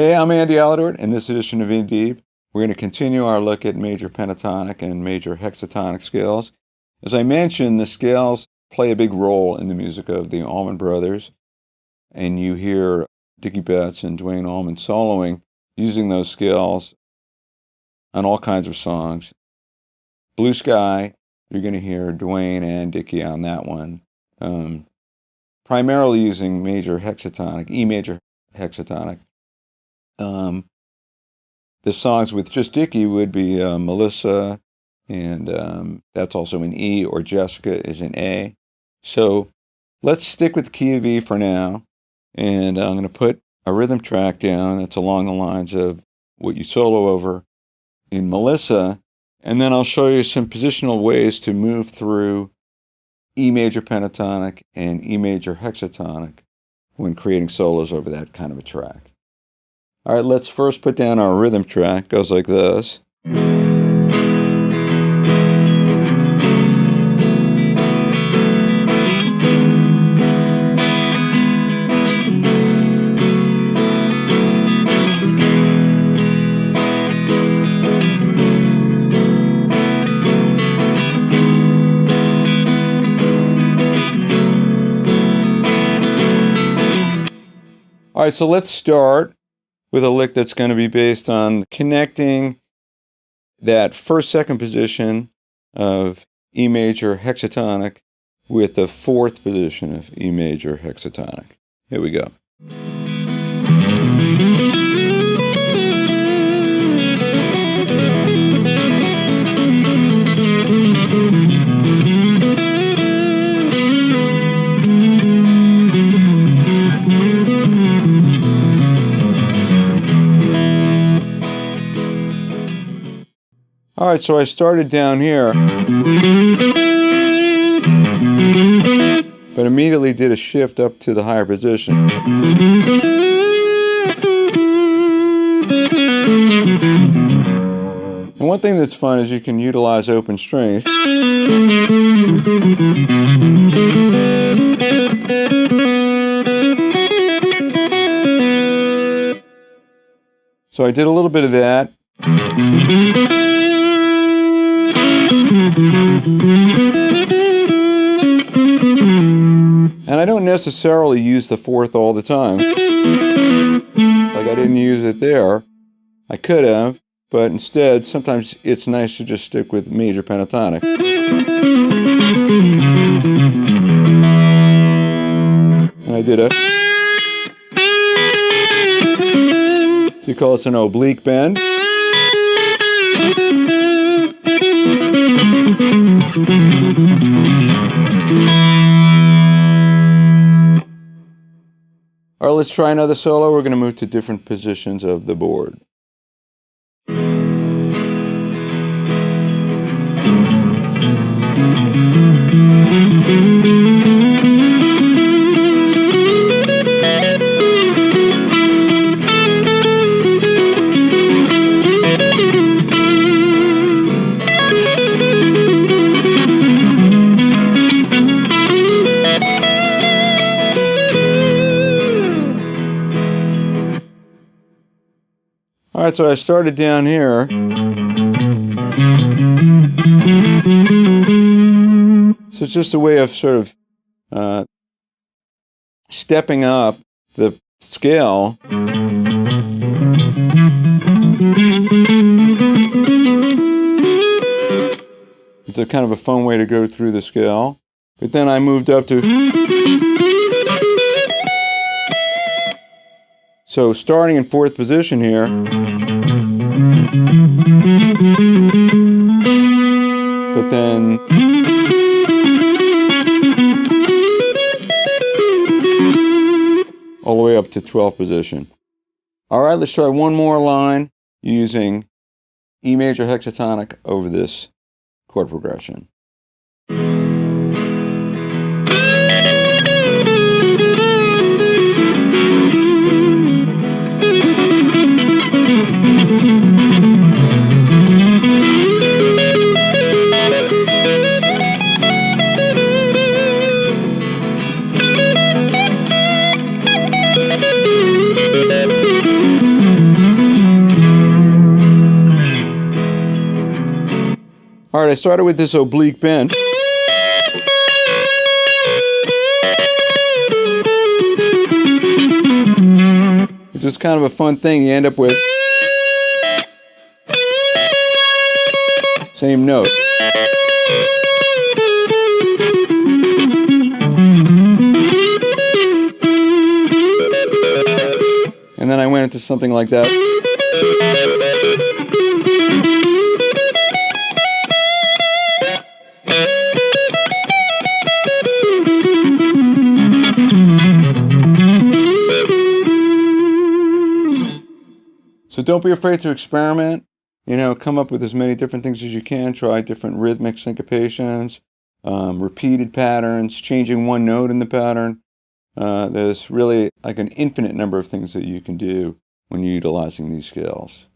Hey, I'm Andy Aledort. In this edition of In Deep, we're going to continue our look at major pentatonic and major hexatonic scales. As I mentioned, the scales play a big role in the music of the Allman Brothers, and you hear Dickie Betts and Duane Allman soloing using those scales on all kinds of songs. Blue Sky, you're going to hear Duane and Dickie on that one, primarily using major hexatonic, E major hexatonic. The songs with just Dickie would be Melissa, and that's also an E, or Jessica is an A. So let's stick with the key of E for now, and I'm going to put a rhythm track down that's along the lines of what you solo over in Melissa, and then I'll show you some positional ways to move through E major pentatonic and E major hexatonic when creating solos over that kind of a track. All right, let's first put down our rhythm track. It goes like this. All right, so let's start with a lick that's going to be based on connecting that second position of E major hexatonic with the fourth position of E major hexatonic. Here we go. All right, so I started down here, but immediately did a shift up to the higher position. And one thing that's fun is you can utilize open strings. So I did a little bit of that. And I don't necessarily use the fourth all the time. Like I didn't use it there. I could have, but instead, sometimes it's nice to just stick with major pentatonic. And I did a... So you call this an oblique bend. All right, let's try another solo. We're going to move to different positions of the board. All right, so I started down here. So it's just a way of sort of stepping up the scale. It's a kind of a fun way to go through the scale. But then I moved up to... So starting in fourth position here, but then all the way up to 12th position. All right, let's try one more line using E major hexatonic over this chord progression. All right, I started with this oblique bend. It's just kind of a fun thing. You end up with same note. And then I went into something like that. So don't be afraid to experiment. You know, come up with as many different things as you can. Try different rhythmic syncopations, repeated patterns, changing one note in the pattern. There's really like an infinite number of things that you can do when you're utilizing these scales.